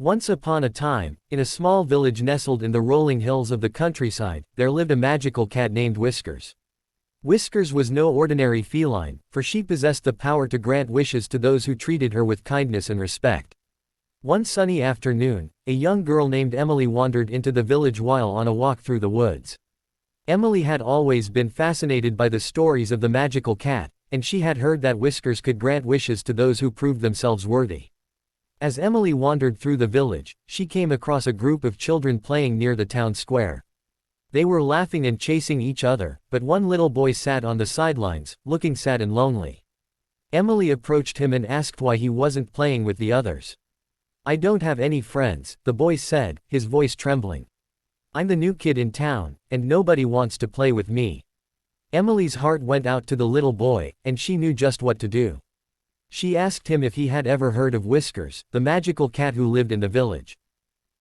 Once upon a time, in a small village nestled in the rolling hills of the countryside, there lived a magical cat named Whiskers. Whiskers was no ordinary feline, for she possessed the power to grant wishes to those who treated her with kindness and respect. One sunny afternoon, a young girl named Emily wandered into the village while on a walk through the woods. Emily had always been fascinated by the stories of the magical cat, and she had heard that Whiskers could grant wishes to those who proved themselves worthy. As Emily wandered through the village, she came across a group of children playing near the town square. They were laughing and chasing each other, but one little boy sat on the sidelines, looking sad and lonely. Emily approached him and asked why he wasn't playing with the others. "I don't have any friends," the boy said, his voice trembling. "I'm the new kid in town, and nobody wants to play with me." Emily's heart went out to the little boy, and she knew just what to do. She asked him if he had ever heard of Whiskers, the magical cat who lived in the village.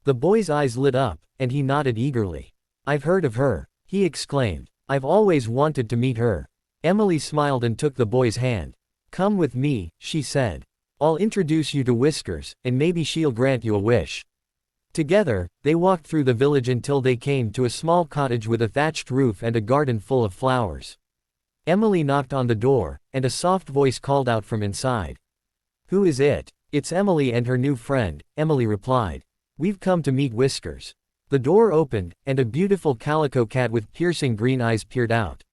The boy's eyes lit up, and he nodded eagerly. "I've heard of her," he exclaimed. "I've always wanted to meet her." Emily smiled and took the boy's hand. "Come with me," she said. "I'll introduce you to Whiskers, and maybe she'll grant you a wish." Together, they walked through the village until they came to a small cottage with a thatched roof and a garden full of flowers. Emily knocked on the door, and a soft voice called out from inside. "Who is it?" "It's Emily and her new friend," Emily replied. "We've come to meet Whiskers." The door opened, and a beautiful calico cat with piercing green eyes peered out.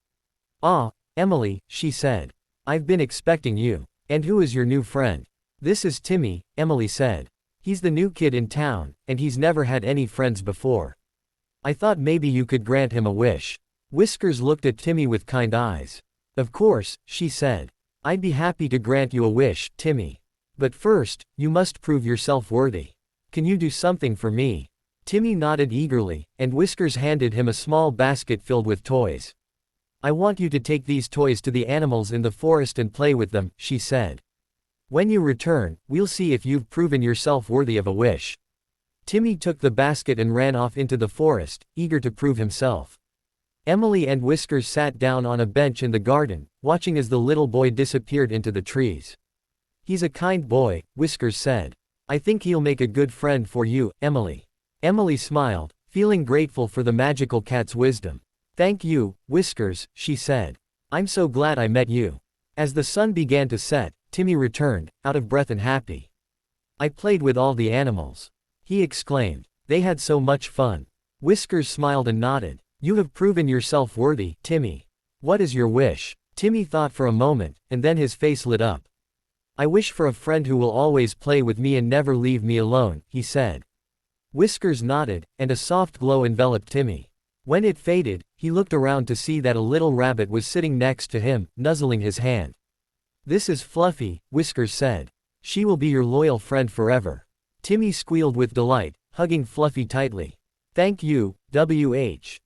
"Ah, Emily," she said. "I've been expecting you. And who is your new friend?" "This is Timmy," Emily said. "He's the new kid in town, and he's never had any friends before. I thought maybe you could grant him a wish." Whiskers looked at Timmy with kind eyes. "Of course," she said. "I'd be happy to grant you a wish, Timmy. But first, you must prove yourself worthy. Can you do something for me?" Timmy nodded eagerly, and Whiskers handed him a small basket filled with toys. "I want you to take these toys to the animals in the forest and play with them," she said. "When you return, we'll see if you've proven yourself worthy of a wish." Timmy took the basket and ran off into the forest, eager to prove himself. Emily and Whiskers sat down on a bench in the garden, watching as the little boy disappeared into the trees. "He's a kind boy," Whiskers said. "I think he'll make a good friend for you, Emily." Emily smiled, feeling grateful for the magical cat's wisdom. "Thank you, Whiskers," she said. "I'm so glad I met you." As the sun began to set, Timmy returned, out of breath and happy. "I played with all the animals," he exclaimed. "They had so much fun." Whiskers smiled and nodded. "You have proven yourself worthy, Timmy. What is your wish?" Timmy thought for a moment, and then his face lit up. "I wish for a friend who will always play with me and never leave me alone," he said. Whiskers nodded, and a soft glow enveloped Timmy. When it faded, he looked around to see that a little rabbit was sitting next to him, nuzzling his hand. "This is Fluffy," Whiskers said. "She will be your loyal friend forever." Timmy squealed with delight, hugging Fluffy tightly. "Thank you, WH.